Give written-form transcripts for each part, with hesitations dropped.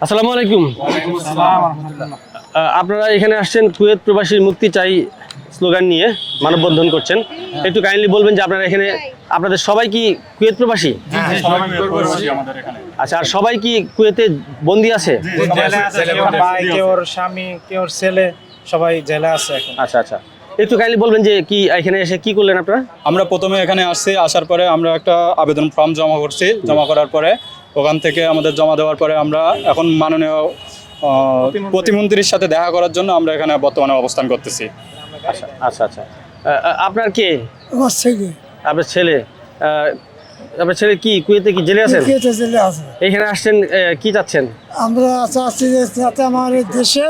আসসালামু আলাইকুম। আপনারা এখানে আসছেন কুয়েত প্রবাসীর মুক্তি চাই স্লোগান নিয়ে মানববন্ধন করছেন। একটু কাইন্ডলি বলবেন যে আপনারা এখানে আপনাদের সবাই কি কুয়েত প্রবাসী? আচ্ছা, আর সবাই কি কুয়েতে বন্দী আছে? কেউ স্বামী কেউ ছেলে সবাই জেলে আছে এখন। আচ্ছা আচ্ছা, একটু কাইন্ডলি বলবেন যে কি এখানে এসে কি করলেন আপনারা? আমরা প্রথমে এখানে আসছি, আসার পরে আমরা একটা আবেদন ফর্ম জমা করছি। জমা করার পরে ওখান থেকে আমাদের জমা দেওয়ার পরে আমরা এখন মাননীয় প্রতিমন্ত্রীর সাথে দেখা করার জন্য আমরা এখানে বর্তমানে অবস্থান করতেছি। আচ্ছা আচ্ছা আচ্ছা, আপনার কে? আমার ছেলে আপনার ছেলে? আপনার ছেলে কি কুয়েতে কি জেলে আছেন? কুয়েতে জেলে আছে। এখানে আসছেন কি চাচ্ছেন? আমরা চাচ্ছি যে যাতে আমার এই দেশে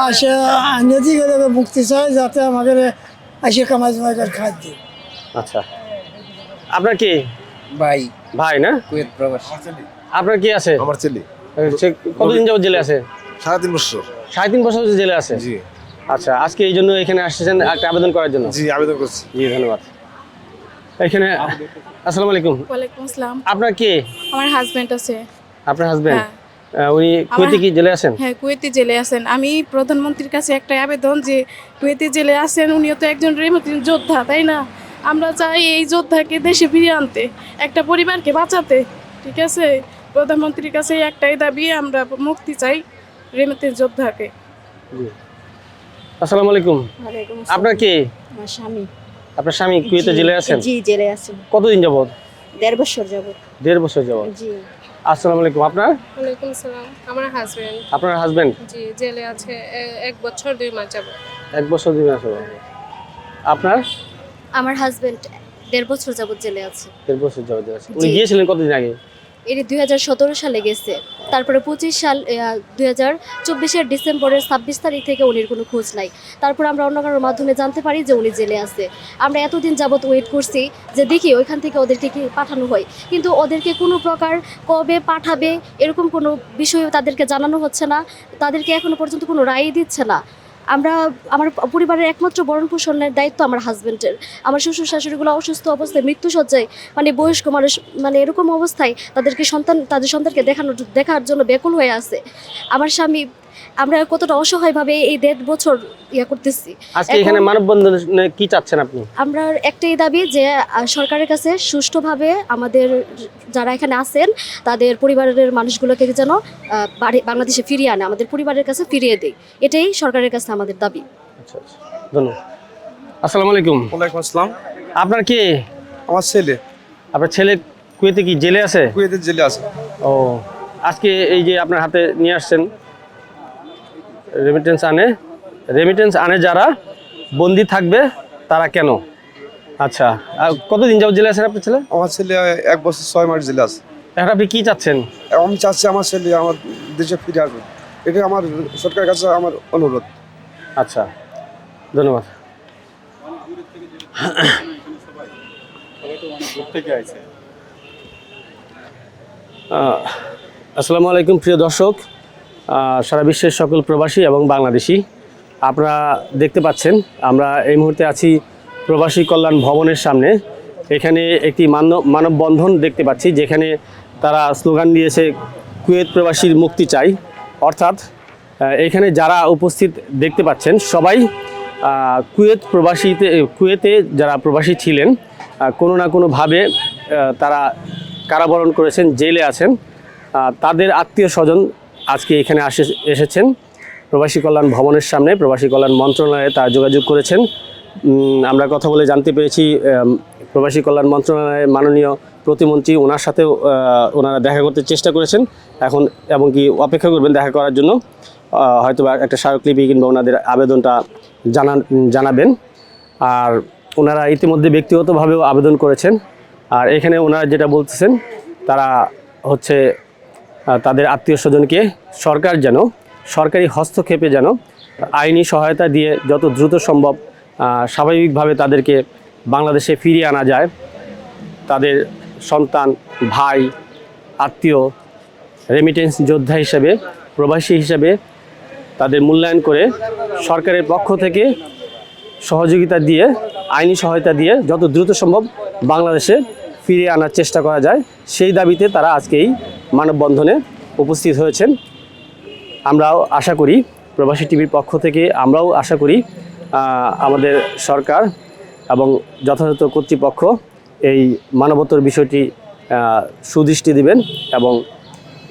আসে নদী গেলে মুক্তি চাই, যাতে আমাদের এসে কামাই জমাই করে খাদ্য। আচ্ছা, আপনার কি ভাই ভাই না? কুয়েত প্রবাসী। আপনার কি আছে? আমার ছেলে সে কতদিন যাবত জেলে আছে? 3.5 বছর। 3.5 বছর জেলে আছে। জি আচ্ছা, আজকে এই জন্য এখানে আসছেন একটা আবেদন করার জন্য? জি, আবেদন করছি। জি, ধন্যবাদ। এখানে আসসালামু আলাইকুম। ওয়ালাইকুম আসসালাম। আপনার কে? আমার হাজবেন্ড আছে। আপনার হাজবেন্ড? হ্যাঁ। উনি কুয়েতে কি জেলে আছেন? হ্যাঁ, কুয়েতে জেলে আছেন। আমি প্রধানমন্ত্রীর কাছে একটা আবেদন যে কুয়েতে জেলে আছেন, উনিও তো একজন রেমিটেন্স যোদ্ধা, তাই না? আমরা চাই এই যোদ্ধাকে দেশে ফিরিয়ে আনতে, একটা পরিবারকে বাঁচাতে। ঠিক আছে, প্রধানমন্ত্রীর কাছে একটাই দাবি, আমরা মুক্তি চাই রেমিটেন্স যোদ্ধাকে। আসসালামু আলাইকুম। ওয়ালাইকুম আপনার কে? আমার স্বামী। আপনার স্বামী কুয়েতে জেলে আছেন? জি, জেলে আছেন। কতদিন যাবত? 1.5 বছর যাবত। 1.5 বছর যাবত। জি। আসসালামু আলাইকুম। আপনার? ওয়ালাইকুম আসসালাম। আমার হাজবেন্ড আপনার হাজবেন্ড? জি জেলে আছে 1 বছর 2 মাস যাবত। 1 বছর 2 মাস হলো। আপনার? আমার হাজবেন্ড 1.5 বছর যাবত জেলে আছে। 1.5 বছর যাবত জেলে আছে। উনি গিয়েছিলেন কতদিন আগে? এর 2017 সালে গেছে। তারপরে 2024 ডিসেম্বরের 26 তারিখ থেকে উনির কোনো খোঁজ নাই। তারপর আমরা অন্য কারোর মাধ্যমে জানতে পারি যে উনি জেলে আছে। আমরা এতদিন যাবত ওয়েট করছি যে দেখি ওইখান থেকে ওদেরকে কি পাঠানো হয়, কিন্তু ওদেরকে কোনো প্রকার কবে পাঠাবে এরকম কোনো বিষয় তাদেরকে জানানো হচ্ছে না। তাদেরকে এখনো পর্যন্ত কোনো রায়ই দিচ্ছে না। আমার পরিবারের একমাত্র ভরণ পোষণের দায়িত্ব আমার হাজবেন্ডের। আমার শ্বশুর শাশুড়িগুলো অসুস্থ অবস্থায়, মৃত্যুসজ্জায়, মানে বয়স্ক মানুষ, মানে এরকম অবস্থায় তাদের সন্তানকে দেখার জন্য ব্যাকুল হয়ে আছে। আমার স্বামী, আমরা কতটা অসহায়ভাবে এই 1.5 বছর করতেছি। আজকে এখানে মানববন্ধনে কি চাচ্ছেন আপনি? আমরা একটাই দাবি যে সরকারের কাছে সুষ্ঠুভাবে আমাদের যারা এখানে আছেন তাদের পরিবারের মানুষগুলোকে যেন বাংলাদেশে ফিরিয়ে আনে, আমাদের পরিবারের কাছে ফিরিয়ে দেয়। এটাই সরকারের কাছে আমাদের দাবি। আচ্ছা আচ্ছা, ধন্যবাদ। আসসালামু আলাইকুম। ওয়ালাইকুম আসসালাম। আপনার কে? আমার ছেলে আপনার ছেলে কুয়েতে কি জেলে আছে? কুয়েতে জেলে আছে। ও, আজকে এই যে আপনার হাতে নিয়ে আসছেন রেমিটেন্স আনে যারা বন্দি থাকবে তারা কেন? আচ্ছা, আর কতদিন যাবত জেলে আছেন আপনার ছেলে? আমার ছেলে 1 বছর 6 মাস জেলে আছে। এখন আপনি কি চাচ্ছেন? আমি চাচ্ছি আমার ছেলে আমার দেশে ফিরে আসবে, এটা আমার সরকারের কাছে আমার অনুরোধ। আচ্ছা, ধন্যবাদ। আসসালামু আলাইকুম প্রিয় দর্শক, সারা বিশ্বের সকল প্রবাসী এবং বাংলাদেশি, আপনারা দেখতে পাচ্ছেন আমরা এই মুহূর্তে আছি প্রবাসী কল্যাণ ভবনের সামনে। এখানে একটি মানববন্ধন দেখতে পাচ্ছি, যেখানে তারা স্লোগান দিয়েছে কুয়েত প্রবাসীর মুক্তি চাই। অর্থাৎ এখানে যারা উপস্থিত দেখতে পাচ্ছেন সবাই কুয়েতে যারা প্রবাসী ছিলেন, কোনো না কোনোভাবে তারা কারাবরণ করেছেন, জেলে আছেন। তাদের আত্মীয় স্বজন আজকে এখানে এসেছেন প্রবাসী কল্যাণ ভবনের সামনে। প্রবাসী কল্যাণ মন্ত্রণালয়ে তারা যোগাযোগ করেছেন। আমরা কথা বলে জানতে পেরেছি প্রবাসী কল্যাণ মন্ত্রণালয়ের মাননীয় প্রতিমন্ত্রী, ওনার সাথেও ওনারা দেখা করতে চেষ্টা করেছেন এখন, এবং কি অপেক্ষা করবেন দেখা করার জন্য। হয়তো একটা স্মারকলিপি কিংবা ওনাদের আবেদনটা জানাবেন। আর ওনারা ইতিমধ্যে ব্যক্তিগতভাবেও আবেদন করেছেন। আর এখানে ওনারা যেটা বলতেছেন, তারা হচ্ছে তাদের আত্মীয় স্বজনকে সরকার যেন সরকারি হস্তক্ষেপে যেন আইনি সহায়তা দিয়ে যত দ্রুত সম্ভব স্বাভাবিকভাবে তাদেরকে বাংলাদেশে ফিরিয়ে আনা যায়। তাদের সন্তান, ভাই, আত্মীয় রেমিটেন্স যোদ্ধা হিসেবে, প্রবাসী হিসেবে তাদের মূল্যায়ন করে সরকারের পক্ষ থেকে সহযোগিতা দিয়ে, আইনি সহায়তা দিয়ে যত দ্রুত সম্ভব বাংলাদেশে ফিরিয়ে আনার চেষ্টা করা যায়, সেই দাবিতে তারা আজকে এই মানববন্ধনে উপস্থিত হয়েছেন। আমরাও আশা করি, প্রবাসী টিভির পক্ষ থেকে আমরাও আশা করি আমাদের সরকার এবং যথাযথ কর্তৃপক্ষ এই মানবতার বিষয়টি সুদৃষ্টি দিবেন এবং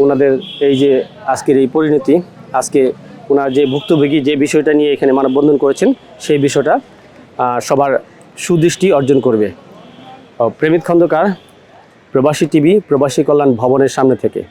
ওনাদের এই যে আজকের এই পরিণতি, আজকে ওনার যে ভুক্তভোগী যে বিষয়টা নিয়ে এখানে মানববন্ধন করেছেন সেই বিষয়টা সবার সুদৃষ্টি অর্জন করবে। প্রেমিত খন্দকার, প্রবাসী টিভি, প্রবাসী কল্যাণ ভবনের সামনে থেকে।